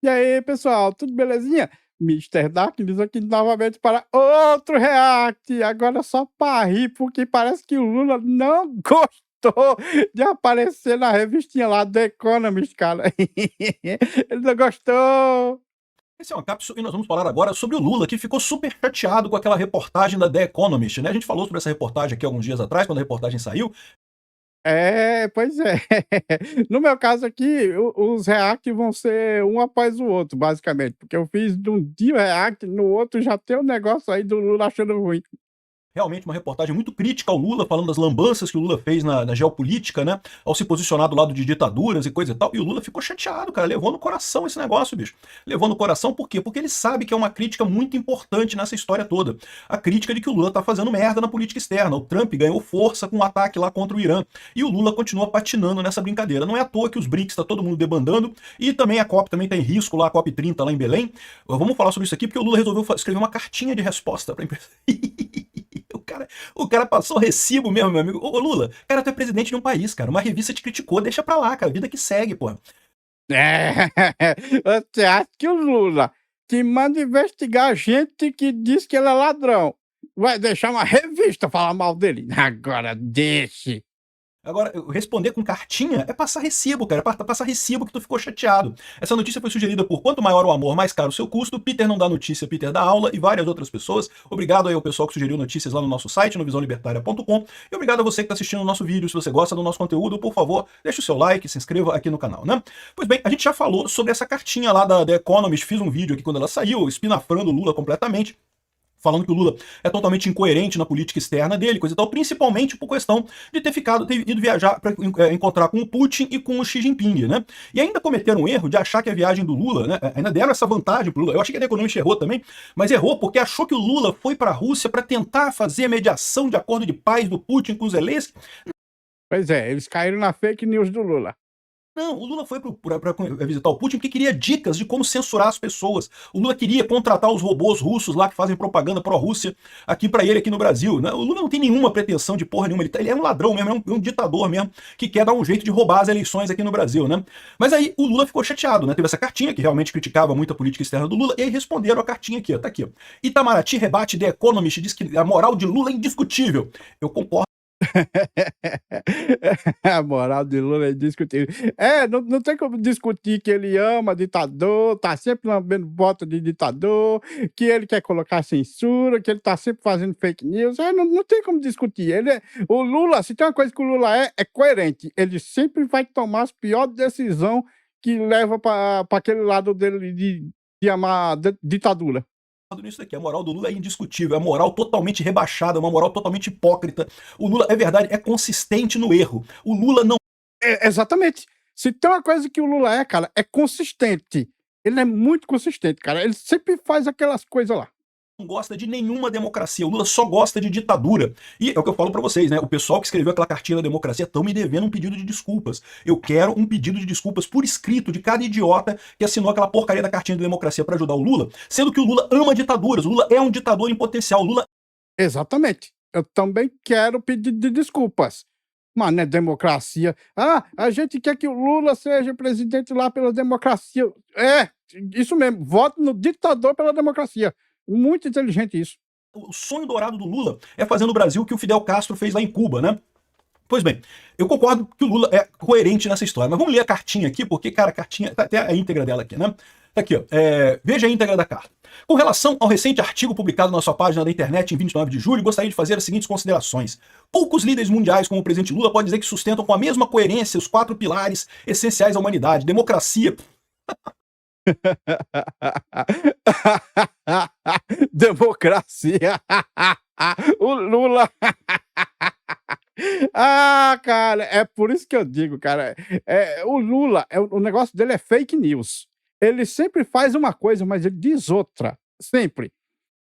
E aí, pessoal, tudo belezinha? Mister Darkness aqui novamente para outro react. Agora só para rir, porque parece que o Lula não gostou de aparecer na revistinha lá do Economist, cara. Ele não gostou. Esse é uma cápsula e nós vamos falar agora sobre o Lula, que ficou super chateado com aquela reportagem da The Economist, né? A gente falou sobre essa reportagem aqui alguns dias atrás, quando a reportagem saiu. É, pois é. No meu caso aqui, os reacts vão ser um após o outro, basicamente, porque eu fiz de um dia o react, no outro já tem um negócio aí do Lula achando ruim. Realmente uma reportagem muito crítica ao Lula, falando das lambanças que o Lula fez na geopolítica, né? Ao se posicionar do lado de ditaduras e coisa e tal. E o Lula ficou chateado, cara. Levou no coração esse negócio, bicho. Levou no coração por quê? Porque ele sabe que é uma crítica muito importante nessa história toda. A crítica de que o Lula tá fazendo merda na política externa. O Trump ganhou força com o ataque lá contra o Irã. E o Lula continua patinando nessa brincadeira. Não é à toa que os BRICS tá todo mundo debandando. E também a COP também tá em risco lá, a COP 30 lá em Belém. Vamos falar sobre isso aqui porque o Lula resolveu escrever uma cartinha de resposta pra empresa. O cara passou recibo mesmo, meu amigo. Ô, Lula, cara, tu é presidente de um país, cara. Uma revista te criticou, deixa pra lá, cara. Vida que segue, pô. É, você acha que o Lula, que manda investigar gente que diz que ele é ladrão, vai deixar uma revista falar mal dele? Agora deixe. Agora, responder com cartinha é passar recibo, cara. É passar recibo que tu ficou chateado. Essa notícia foi sugerida por Quanto Maior o Amor, Mais Caro o Seu Custo, Peter Não Dá Notícia, Peter Dá Aula e várias outras pessoas. Obrigado aí ao pessoal que sugeriu notícias lá no nosso site, no visãolibertaria.com. E obrigado a você que está assistindo o nosso vídeo. Se você gosta do nosso conteúdo, por favor, deixa o seu like, se inscreva aqui no canal, né? Pois bem, a gente já falou sobre essa cartinha lá da The Economist. Fiz um vídeo aqui quando ela saiu, espinafrando o Lula completamente, falando que o Lula é totalmente incoerente na política externa dele, coisa e tal, principalmente por questão de ter ido viajar para encontrar com o Putin e com o Xi Jinping, né? E ainda cometeram um erro de achar que a viagem do Lula, né, ainda deram essa vantagem pro Lula. Eu achei que a Economist errou também, mas errou porque achou que o Lula foi para a Rússia para tentar fazer a mediação de acordo de paz do Putin com o Zelensky. Pois é, eles caíram na fake news do Lula. Não, o Lula foi para visitar o Putin porque queria dicas de como censurar as pessoas. O Lula queria contratar os robôs russos lá que fazem propaganda pró-Rússia aqui para ele aqui no Brasil, né? O Lula não tem nenhuma pretensão de porra nenhuma, ele é um ladrão mesmo, é um ditador mesmo, que quer dar um jeito de roubar as eleições aqui no Brasil, né? Mas aí o Lula ficou chateado, né? Teve essa cartinha que realmente criticava muito a política externa do Lula, e aí responderam a cartinha aqui, ó, tá aqui, ó. Itamaraty rebate The Economist, diz que a moral de Lula é indiscutível. Eu concordo. A moral de Lula é indiscutível. É, não tem como discutir que ele ama ditador, tá sempre lambendo bota de ditador, que ele quer colocar censura, que ele tá sempre fazendo fake news. É, não tem como discutir. O Lula, se tem uma coisa que o Lula é coerente. Ele sempre vai tomar as piores decisões que leva para aquele lado dele de amar ditadura. Nisso daqui. A moral do Lula é indiscutível, é uma moral totalmente rebaixada, uma moral totalmente hipócrita. O Lula, é verdade, é consistente no erro. O Lula não Exatamente. Se tem uma coisa que o Lula é, cara, é consistente. Ele é muito consistente, cara. Ele sempre faz aquelas coisas lá. gosta de nenhuma democracia. O Lula só gosta de ditadura. E é o que eu falo pra vocês, né? O pessoal que escreveu aquela cartinha da democracia estão me devendo um pedido de desculpas. Eu quero um pedido de desculpas por escrito de cada idiota que assinou aquela porcaria da cartinha da democracia pra ajudar o Lula, sendo que o Lula ama ditaduras. O Lula é um ditador em potencial. O Lula Exatamente. Eu também quero pedido de desculpas. Mas não é democracia. Ah, a gente quer que o Lula seja presidente lá pela democracia. É, isso mesmo. Voto no ditador pela democracia. Muito inteligente isso. o sonho dourado do Lula é fazer no Brasil o que o Fidel Castro fez lá em Cuba, né? Pois bem, eu concordo que o Lula é coerente nessa história, mas vamos ler a cartinha aqui, porque, cara, a cartinha, tá até a íntegra dela aqui, né? Tá aqui, ó, veja a íntegra da carta. Com relação ao recente artigo publicado na sua página da internet em 29 de julho, gostaria de fazer as seguintes considerações. Poucos líderes mundiais, como o presidente Lula, podem dizer que sustentam com a mesma coerência os 4 pilares essenciais à humanidade: democracia, Democracia. O Lula. Ah, cara, é por isso que eu digo, cara, o Lula, o negócio dele é fake news. Ele sempre faz uma coisa, mas ele diz outra, sempre.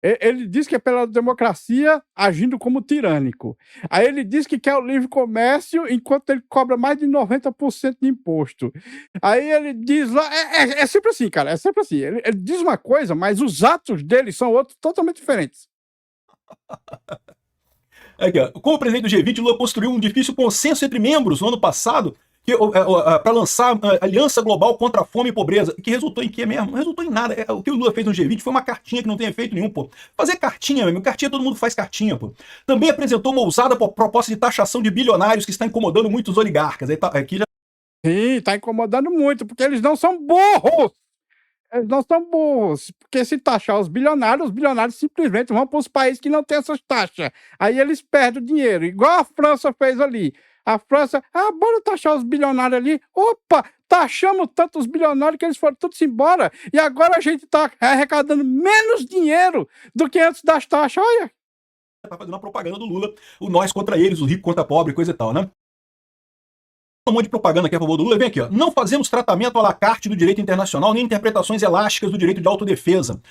Ele diz que é pela democracia agindo como tirânico. Aí ele diz que quer o livre comércio enquanto ele cobra mais de 90% de imposto. Aí ele diz lá, é sempre assim, cara, é sempre assim. Ele diz uma coisa, mas os atos dele são outros totalmente diferentes. Aqui, ó. Como presidente do G20, Lula construiu um difícil consenso entre membros no ano passado para lançar a Aliança Global contra a Fome e Pobreza, que resultou em quê mesmo? Não resultou em nada. O que o Lula fez no G20 foi uma cartinha que não tem efeito nenhum, pô. Fazer cartinha, mesmo. Cartinha, todo mundo faz cartinha, pô. Também apresentou uma ousada proposta de taxação de bilionários que está incomodando muitos oligarcas. Aqui já... Sim, tá incomodando muito, porque eles não são burros. Eles não são burros, porque se taxar os bilionários simplesmente vão para os países que não têm essas taxas. Aí eles perdem o dinheiro, igual a França fez ali. A França, bora taxar os bilionários ali. Opa, taxamos tanto os bilionários que eles foram todos embora. E agora a gente está arrecadando menos dinheiro do que antes das taxas. Olha. Tá fazendo a propaganda do Lula, o nós contra eles, o rico contra pobre, coisa e tal, né? Um monte de propaganda aqui a favor do Lula. Vem aqui, ó. Não fazemos tratamento à la carte do direito internacional, nem interpretações elásticas do direito de autodefesa.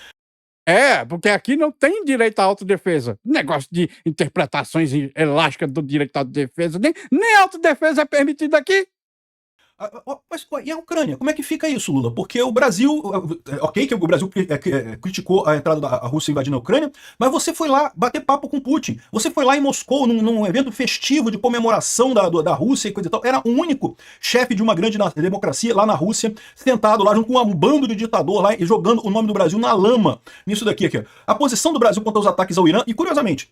Porque aqui não tem direito à autodefesa. Negócio de interpretações elásticas do direito à autodefesa. Nem autodefesa é permitida aqui. Mas e a Ucrânia? Como é que fica isso, Lula? Porque o Brasil, ok, que o Brasil criticou a entrada da Rússia invadindo a Ucrânia, mas você foi lá bater papo com Putin. Você foi lá em Moscou, num evento festivo de comemoração da Rússia e coisa e tal. Era o único chefe de uma grande democracia lá na Rússia, sentado lá junto com um bando de ditador lá e jogando o nome do Brasil na lama. Nisso daqui, aqui, ó. A posição do Brasil contra os ataques ao Irã, e curiosamente,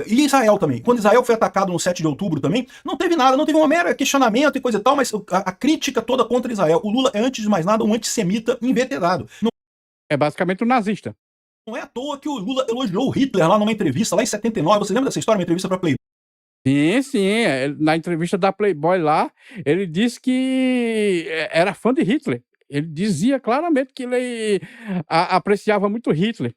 e Israel também. Quando Israel foi atacado no 7 de outubro também, não teve nada, não teve um mero questionamento e coisa e tal, mas a crítica toda contra Israel. O Lula é, antes de mais nada, um antissemita inveterado. É basicamente um nazista. Não é à toa que o Lula elogiou o Hitler lá numa entrevista, lá em 79. Você lembra dessa história? Uma entrevista para Playboy? Sim. Na entrevista da Playboy lá, ele disse que era fã de Hitler. Ele dizia claramente que ele apreciava muito Hitler.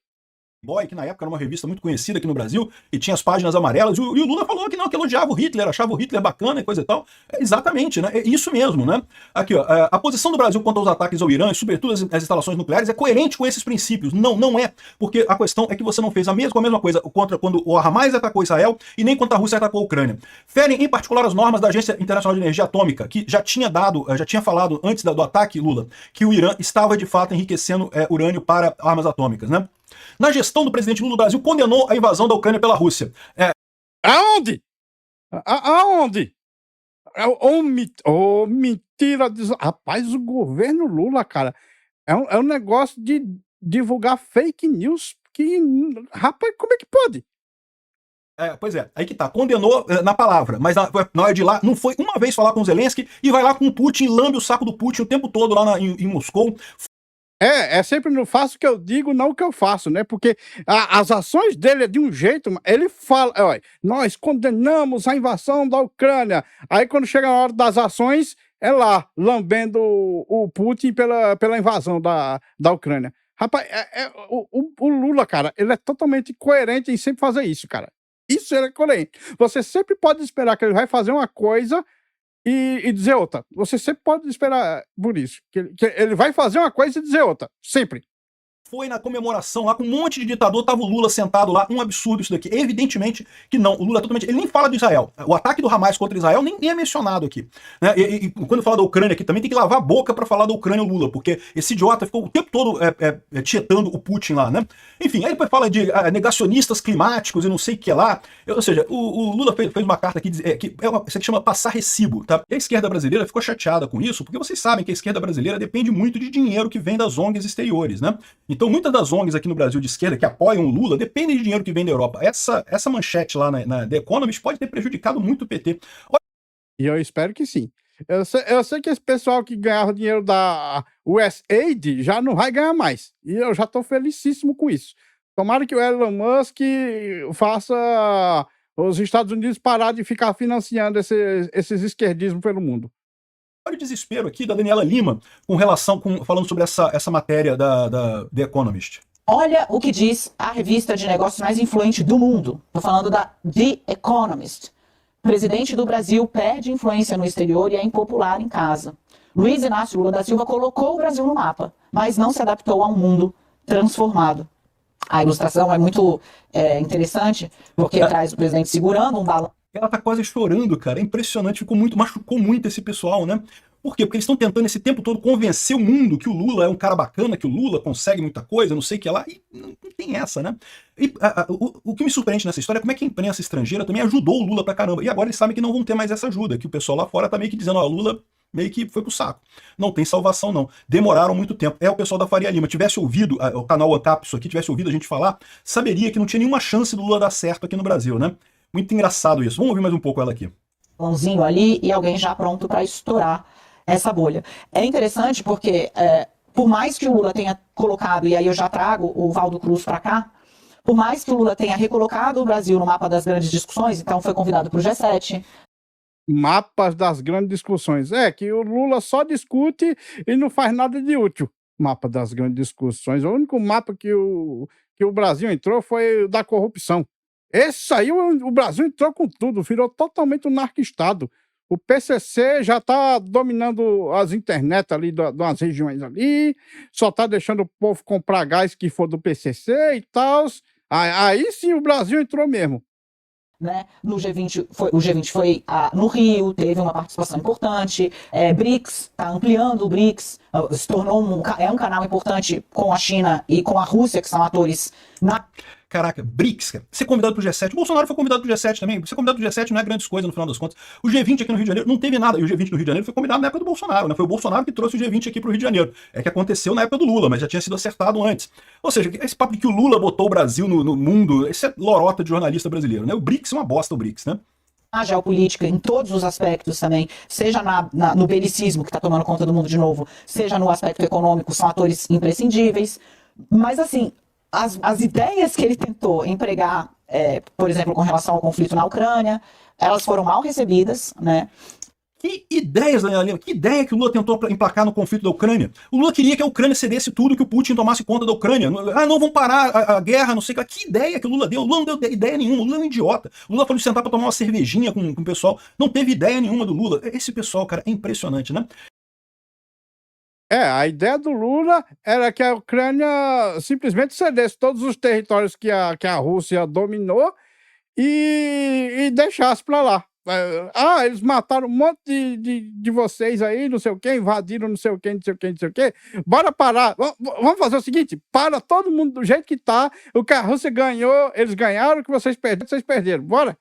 Boy, que na época era uma revista muito conhecida aqui no Brasil, e tinha as páginas amarelas, e o Lula falou que não, que elogiava o Hitler, achava o Hitler bacana e coisa e tal. Exatamente, né? É isso mesmo, né? Aqui, ó, a posição do Brasil contra os ataques ao Irã, e sobretudo as instalações nucleares, é coerente com esses princípios. Não é, porque a questão é que você não fez a mesma coisa contra quando o Hamas atacou Israel e nem quando a Rússia atacou a Ucrânia. Ferem, em particular, as normas da Agência Internacional de Energia Atômica, que já tinha falado antes do ataque, Lula, que o Irã estava de fato enriquecendo urânio para armas atômicas, né? Na gestão do presidente Lula, o Brasil condenou a invasão da Ucrânia pela Rússia. Aonde? Aonde? Mentira. Rapaz, o governo Lula, cara, é um negócio de divulgar fake news que, rapaz, como é que pode? Pois é, aí que tá, condenou na palavra, mas na hora de ir lá, não foi uma vez falar com o Zelensky e vai lá com o Putin, lambe o saco do Putin o tempo todo lá em Moscou. É sempre não faço o que eu digo, não o que eu faço, né? Porque as ações dele é de um jeito, ele fala, olha, nós condenamos a invasão da Ucrânia. Aí quando chega na hora das ações, é lá, lambendo o Putin pela invasão da Ucrânia. Rapaz, o Lula, cara, ele é totalmente coerente em sempre fazer isso, cara. Isso ele é coerente. Você sempre pode esperar que ele vai fazer uma coisa e dizer outra. Você sempre pode esperar por isso. Que ele vai fazer uma coisa e dizer outra. Sempre. Foi na comemoração lá com um monte de ditador, tava o Lula sentado lá, um absurdo isso daqui. Evidentemente que não, o Lula totalmente, ele nem fala do Israel. O ataque do Hamas contra Israel nem é mencionado aqui. Né? E quando fala da Ucrânia aqui também tem que lavar a boca para falar da Ucrânia o Lula, porque esse idiota ficou o tempo todo tietando o Putin lá, né? Enfim, aí depois fala de negacionistas climáticos e não sei o que lá. Ou seja, o Lula fez uma carta aqui, que isso aqui chama passar recibo, tá? E a esquerda brasileira ficou chateada com isso, porque vocês sabem que a esquerda brasileira depende muito de dinheiro que vem das ONGs exteriores, né? Então, muitas das ONGs aqui no Brasil de esquerda que apoiam o Lula dependem de dinheiro que vem da Europa. Essa manchete lá na The Economist pode ter prejudicado muito o PT. E eu espero que sim. Eu sei que esse pessoal que ganhava dinheiro da USAID já não vai ganhar mais. E eu já estou felicíssimo com isso. Tomara que o Elon Musk faça os Estados Unidos parar de ficar financiando esses esquerdismos pelo mundo. Olha o desespero aqui da Daniela Lima falando sobre essa matéria da The Economist. Olha o que diz a revista de negócios mais influente do mundo. Estou falando da The Economist. O presidente do Brasil perde influência no exterior e é impopular em casa. Luiz Inácio Lula da Silva colocou o Brasil no mapa, mas não se adaptou a um mundo transformado. A ilustração é muito interessante, porque traz o presidente segurando um balão. Ela tá quase chorando, cara. É impressionante, machucou muito esse pessoal, né? Por quê? Porque eles estão tentando esse tempo todo convencer o mundo que o Lula é um cara bacana, que o Lula consegue muita coisa, não sei o que lá, e não tem essa, né? E o que me surpreende nessa história é como é que a imprensa estrangeira também ajudou o Lula pra caramba. E agora eles sabem que não vão ter mais essa ajuda, que o pessoal lá fora tá meio que dizendo, ó, Lula meio que foi pro saco. Não tem salvação, não. Demoraram muito tempo. É o pessoal da Faria Lima. Tivesse ouvido, o canal Otap, isso aqui, tivesse ouvido a gente falar, saberia que não tinha nenhuma chance do Lula dar certo aqui no Brasil, né? Muito engraçado isso. Vamos ouvir mais um pouco ela aqui. Mãozinho ali e alguém já pronto para estourar essa bolha. É interessante porque, por mais que o Lula tenha colocado, e aí eu já trago o Valdo Cruz para cá, por mais que o Lula tenha recolocado o Brasil no mapa das grandes discussões, então foi convidado para o G7. Mapas das grandes discussões. É que o Lula só discute e não faz nada de útil. Mapa das grandes discussões. O único mapa que o Brasil entrou foi o da corrupção. Esse aí o Brasil entrou com tudo, virou totalmente um narco-estado. O PCC já está dominando as internet ali das regiões ali, só está deixando o povo comprar gás que for do PCC e tal. Aí sim o Brasil entrou mesmo. Né? No G20 o G20 foi no Rio, teve uma participação importante. BRICS, está ampliando o BRICS, se tornou um canal importante com a China e com a Rússia, que são atores na. Caraca, BRICS, cara. Ser convidado pro G7. O Bolsonaro foi convidado pro G7 também. Ser convidado pro G7 não é grandes coisas no final das contas. O G20 aqui no Rio de Janeiro não teve nada. E o G20 no Rio de Janeiro foi combinado na época do Bolsonaro, né? Foi o Bolsonaro que trouxe o G20 aqui pro Rio de Janeiro. É que aconteceu na época do Lula, mas já tinha sido acertado antes. Ou seja, esse papo de que o Lula botou o Brasil no mundo, esse é lorota de jornalista brasileiro, né? O BRICS é uma bosta, o BRICS, né? A geopolítica em todos os aspectos também, seja no belicismo que está tomando conta do mundo de novo, seja no aspecto econômico, são atores imprescindíveis. Mas assim, as ideias que ele tentou empregar, por exemplo, com relação ao conflito na Ucrânia, elas foram mal recebidas, né? Que ideias, Daniela Lima, que ideia que o Lula tentou emplacar no conflito da Ucrânia. O Lula queria que a Ucrânia cedesse tudo, que o Putin tomasse conta da Ucrânia. Ah, não, vão parar a guerra, não sei o que. Que ideia que o Lula deu? O Lula não deu ideia nenhuma, o Lula é um idiota. O Lula falou de sentar pra tomar uma cervejinha com o pessoal. Não teve ideia nenhuma do Lula. Esse pessoal, cara, é impressionante, né? A ideia do Lula era que a Ucrânia simplesmente cedesse todos os territórios que a Rússia dominou e deixasse para lá. Eles mataram um monte de vocês aí, não sei o quê, invadiram não sei o quê, não sei o quê, não sei o quê. Bora parar. Vamos fazer o seguinte, para todo mundo do jeito que tá. O que a Rússia ganhou, eles ganharam, o que vocês perderam. Bora.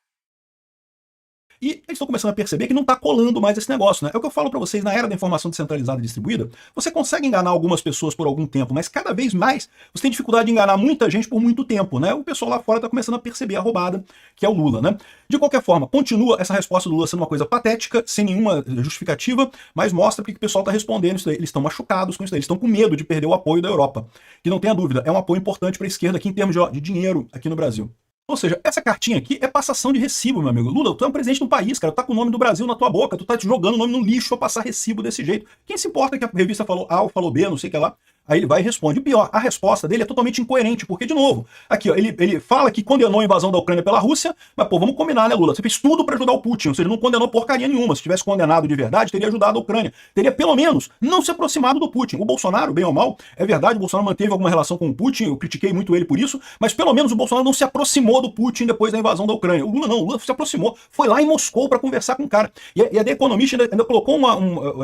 E eles estão começando a perceber que não está colando mais esse negócio, né? É o que eu falo para vocês, na era da informação descentralizada e distribuída, você consegue enganar algumas pessoas por algum tempo, mas cada vez mais você tem dificuldade de enganar muita gente por muito tempo, né? O pessoal lá fora está começando a perceber a roubada que é o Lula, né? De qualquer forma, continua essa resposta do Lula sendo uma coisa patética, sem nenhuma justificativa, mas mostra porque o pessoal está respondendo isso daí. Eles estão machucados com isso daí, eles estão com medo de perder o apoio da Europa. Que não tenha dúvida, é um apoio importante para a esquerda aqui em termos de dinheiro aqui no Brasil. Ou seja, essa cartinha aqui é passação de recibo, meu amigo. Lula, tu é um presidente do país, cara. Tu tá com o nome do Brasil na tua boca. Tu tá te jogando o nome no lixo pra passar recibo desse jeito. Quem se importa que a revista falou A ou falou B, não sei o que lá. Aí ele vai e responde. O pior, a resposta dele é totalmente incoerente, porque, de novo, aqui, ó, ele fala que condenou a invasão da Ucrânia pela Rússia, mas, pô, vamos combinar, né, Lula? Você fez tudo pra ajudar o Putin, ou seja, não condenou porcaria nenhuma. Se tivesse condenado de verdade, teria ajudado a Ucrânia. Teria, pelo menos, não se aproximado do Putin. O Bolsonaro, bem ou mal, é verdade, o Bolsonaro manteve alguma relação com o Putin, eu critiquei muito ele por isso, mas pelo menos o Bolsonaro não se aproximou do Putin depois da invasão da Ucrânia. O Lula não, o Lula se aproximou, foi lá em Moscou pra conversar com o cara. E a The Economist ainda colocou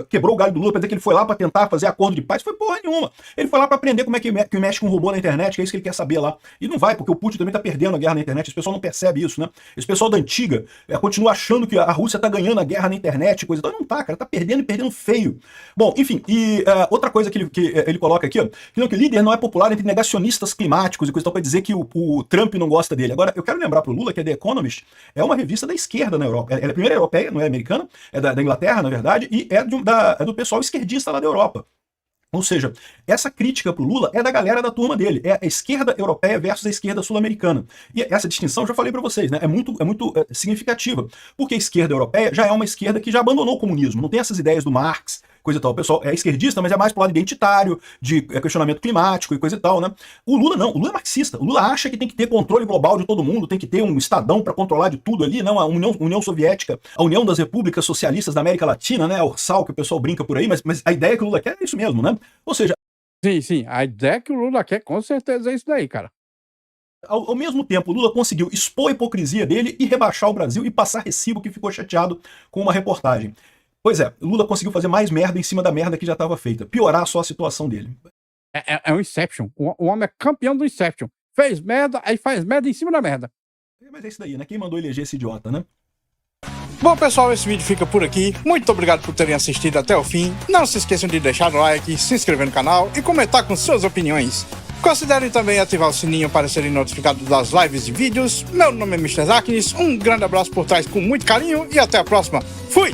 quebrou o galho do Lula pra dizer que ele foi lá pra tentar fazer acordo de paz. Foi porra nenhuma. Ele foi lá pra aprender como é que mexe com um robô na internet, que é isso que ele quer saber lá. E não vai, porque o Putin também tá perdendo a guerra na internet. Esse pessoal não percebe isso, né? Esse pessoal da antiga continua achando que a Rússia tá ganhando a guerra na internet, coisa e tal. Não tá, cara, tá perdendo e perdendo feio. Bom, enfim, e outra coisa que ele coloca aqui, ó, que o líder não é popular entre negacionistas climáticos e coisa e tal, pra dizer que o Trump não gosta dele. Agora, eu quero lembrar pro Lula que a The Economist é uma revista da esquerda na Europa. Ela é a primeira europeia, não é americana, é da Inglaterra, na verdade, e é do pessoal esquerdista lá da Europa. Ou seja, essa crítica pro Lula é da galera da turma dele, é a esquerda europeia versus a esquerda sul-americana. E essa distinção, eu já falei para vocês, né, é muito significativa, porque a esquerda europeia já é uma esquerda que já abandonou o comunismo, não tem essas ideias do Marx, coisa e tal. O pessoal é esquerdista, mas é mais pro lado identitário, de questionamento climático e coisa e tal, né? O Lula não, o Lula é marxista. O Lula acha que tem que ter controle global de todo mundo, tem que ter um estadão para controlar de tudo ali, não? A União Soviética, a União das Repúblicas Socialistas da América Latina, né? A Ursal, que o pessoal brinca por aí, mas a ideia que o Lula quer é isso mesmo, né? Ou seja... Sim, a ideia que o Lula quer com certeza é isso daí, cara. Ao mesmo tempo, o Lula conseguiu expor a hipocrisia dele e rebaixar o Brasil e passar recibo que ficou chateado com uma reportagem. Pois é, Lula conseguiu fazer mais merda em cima da merda que já estava feita. Piorar só a situação dele. É um Inception. O homem é campeão do Inception. Fez merda, aí faz merda em cima da merda. Mas é isso daí, né? Quem mandou eleger esse idiota, né? Bom, pessoal, esse vídeo fica por aqui. Muito obrigado por terem assistido até o fim. Não se esqueçam de deixar o like, se inscrever no canal e comentar com suas opiniões. Considerem também ativar o sininho para serem notificados das lives e vídeos. Meu nome é Mr. Zaknis, um grande abraço por trás com muito carinho e até a próxima. Fui!